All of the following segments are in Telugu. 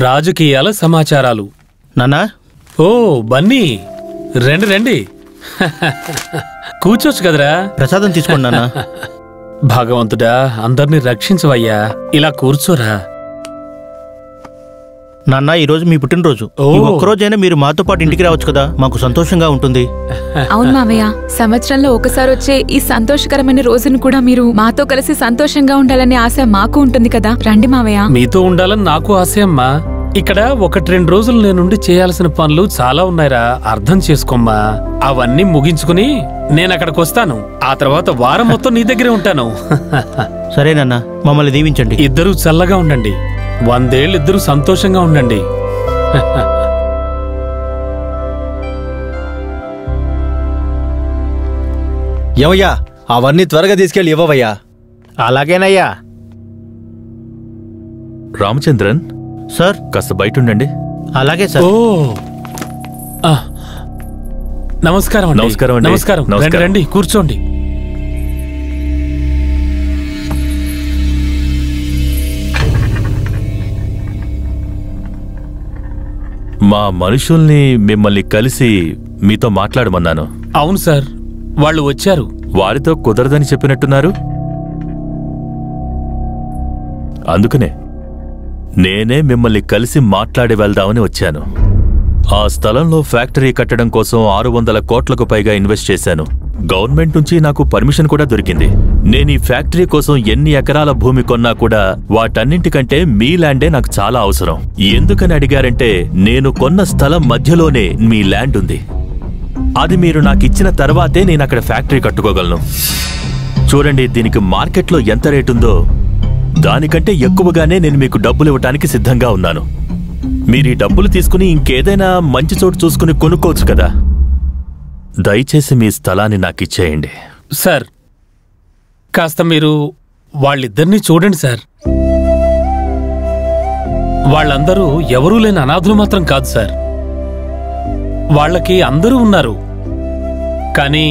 రాజకీయాల సమాచారాలు. నాన్నా. ఓ బన్నీ, రండి రండి. కూర్చోచ్చు కదరా. ప్రసాదం తీసుకోండి నాన్నా. భగవంతుడా, అందరినీ రక్షించవయ్యా. ఇలా కూర్చోరా. నాన్న, ఈరోజు మీ పుట్టినరోజు. ఒక్కరోజైనా మీరు మాతో పాటు ఇంటికి రావచ్చు కదా, మాకు సంతోషంగా ఉంటుంది. అవును మావయ్య, సంవత్సరంలో ఒకసారి వచ్చే ఈ సంతోషకరమైన రోజును కూడా మీరు మాతో కలిసి సంతోషంగా ఉండాలనే ఆశ మాకు ఉంటుంది కదా. రండి మావయ్య. మీతో ఉండాలని నాకు ఆశయమ్మా. ఇక్కడ 1-2 రోజులు నేనుండి చేయాల్సిన పనులు చాలా ఉన్నాయిరా, అర్థం చేసుకోమ్మా. అవన్నీ ముగించుకుని నేను అక్కడికి వస్తాను. ఆ తర్వాత వారం మొత్తం నీ దగ్గరే ఉంటాను. సరేనన్నా, మమ్మల్ని దీవించండి. ఇద్దరూ చల్లగా ఉండండి. 100 ఏళ్ళు ఇద్దరు సంతోషంగా ఉండండి. ఏమయ్యా, అవన్నీ త్వరగా తీసుకెళ్ళి ఇవ్వవయ్యా. అలాగేనయ్యా. రామచంద్రన్ సార్, కాస్త బయట ఉండండి. అలాగే సార్. నమస్కారం. నమస్కారం. నమస్కారం. రండి రండి, కూర్చోండి. మా మనుషుల్ని మిమ్మల్ని కలిసి మీతో మాట్లాడమన్నాను. అవును సార్, వాళ్ళు వచ్చారు. వారితో కుదరదని చెప్పినట్టున్నారు. అందుకనే నేనే మిమ్మల్ని కలిసి మాట్లాడి వెళ్దామని వచ్చాను. ఆ స్థలంలో ఫ్యాక్టరీ కట్టడం కోసం 600 కోట్లకు పైగా ఇన్వెస్ట్ చేశాను. గవర్నమెంట్ నుంచి నాకు పర్మిషన్ కూడా దొరికింది. నేను ఈ ఫ్యాక్టరీ కోసం ఎన్ని ఎకరాల భూమి కొన్నా కూడా వాటన్నింటికంటే మీ ల్యాండే నాకు చాలా అవసరం. ఎందుకని అడిగారంటే, నేను కొన్న స్థలం మధ్యలోనే మీ ల్యాండ్ ఉంది. అది మీరు నాకిచ్చిన తర్వాతే నేను అక్కడ ఫ్యాక్టరీ కట్టుకోగలను. చూడండి, దీనికి మార్కెట్లో ఎంత రేటుందో దానికంటే ఎక్కువగానే నేను మీకు డబ్బులు ఇవ్వటానికి సిద్ధంగా ఉన్నాను. మీరు ఈ డబ్బులు తీసుకుని ఇంకేదైనా మంచి చోటు చూసుకుని కొనుక్కోవచ్చు కదా. దయచేసి మీ స్థలాన్ని నాకిచ్చేయండి. సార్, కాస్త మీరు వాళ్ళిద్దరినీ చూడండి సార్. వాళ్ళందరూ ఎవరూ లేని అనాథులు మాత్రం కాదు సార్. వాళ్ళకి అందరూ ఉన్నారు, కానీ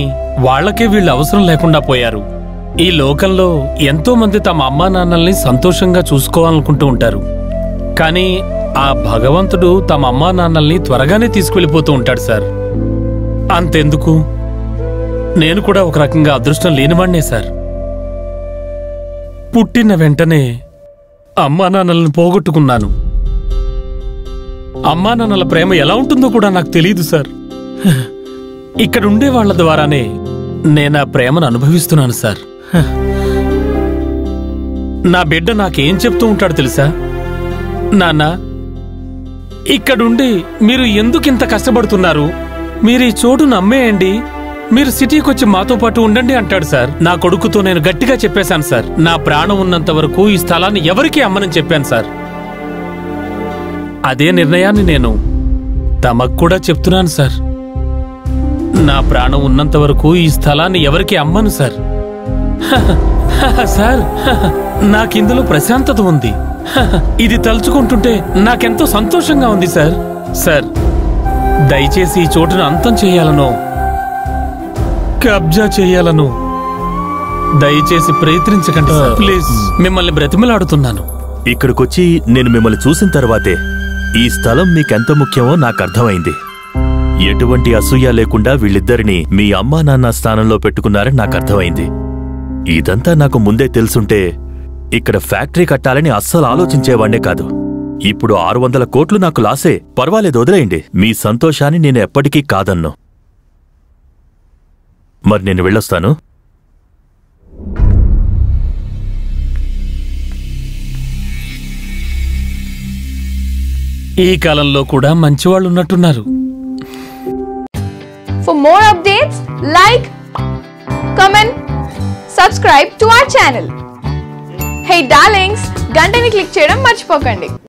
వాళ్ళకే వీళ్ళు అవసరం లేకుండా పోయారు. ఈ లోకంలో ఎంతో మంది తమ అమ్మా నాన్నల్ని సంతోషంగా చూసుకోవాలనుకుంటూ ఉంటారు, కానీ ఆ భగవంతుడు తమ అమ్మా నాన్నల్ని త్వరగానే తీసుకువెళ్ళిపోతూ ఉంటాడు సార్. అంతెందుకు, నేను కూడా ఒక రకంగా అదృష్టం లేనివాణ్ణే సార్. పుట్టిన వెంటనే అమ్మా నాన్నల్ని పోగొట్టుకున్నాను. అమ్మా నాన్నల ప్రేమ ఎలా ఉంటుందో కూడా నాకు తెలియదు సార్. ఇక్కడుండే వాళ్ల ద్వారానే నేను ఆ ప్రేమను అనుభవిస్తున్నాను సార్. నా బిడ్డ నాకేం చెప్తూ ఉంటాడు తెలుసా? నాన్న, ఇక్కడుండి మీరు ఎందుకింత కష్టపడుతున్నారు? మీరు ఈ చోటును అమ్మేయండి, మీరు సిటీకి వచ్చి మాతో పాటు ఉండండి అంటాడు సార్. నా కొడుకుతో నేను గట్టిగా చెప్పేశాను సార్. నా ప్రాణం ఉన్నంత వరకు ఈ స్థలాన్ని ఎవరికీ అమ్మనని చెప్పాను సార్. అదే నిర్ణయాన్ని నేను తమకు కూడా చెప్తున్నాను సార్. నా ప్రాణం ఉన్నంత వరకు ఈ స్థలాన్ని ఎవరికీ అమ్మను సార్. సార్, నాకిందులో ప్రశాంతత ఉంది. ఇది తలుచుకుంటుంటే నాకెంతో సంతోషంగా ఉంది సార్. సార్, దయచేసి ఈ చోటును అంతం చేయాలనో కబ్జా చేయాలనో దయచేసి ప్రయత్నించకండి సార్. ప్లీజ్, మిమ్మల్ని బ్రతిమలాడుతున్నాను. ఇక్కడికొచ్చి నేను మిమ్మల్ని చూసిన తర్వాతే ఈ స్థలం మీకెంత ముఖ్యమో నాకు అర్థమైంది. ఎటువంటి అసూయ లేకుండా వీళ్ళిద్దరినీ మీ అమ్మా నాన్న స్థానంలో పెట్టుకున్నారని నాకు అర్థమైంది. ఇదంతా నాకు ముందే తెలుసుంటే ఇక్కడ ఫ్యాక్టరీ కట్టాలని అస్సలు ఆలోచించేవాణ్ణే కాదు. ఇప్పుడు 600 కోట్లు నాకు లాసే, పర్వాలేదు, వదిలేయండి. మీ సంతోషాన్ని నేను ఎప్పటికీ కాదన్ను. మరి నేను వెళ్ళొస్తాను. ఈ కాలంలో కూడా మంచివాళ్ళు ఉన్నట్టున్నారు. For more updates, like, comment, subscribe to our channel. Hey darlings, గంటని click చేయడం మర్చిపోకండి.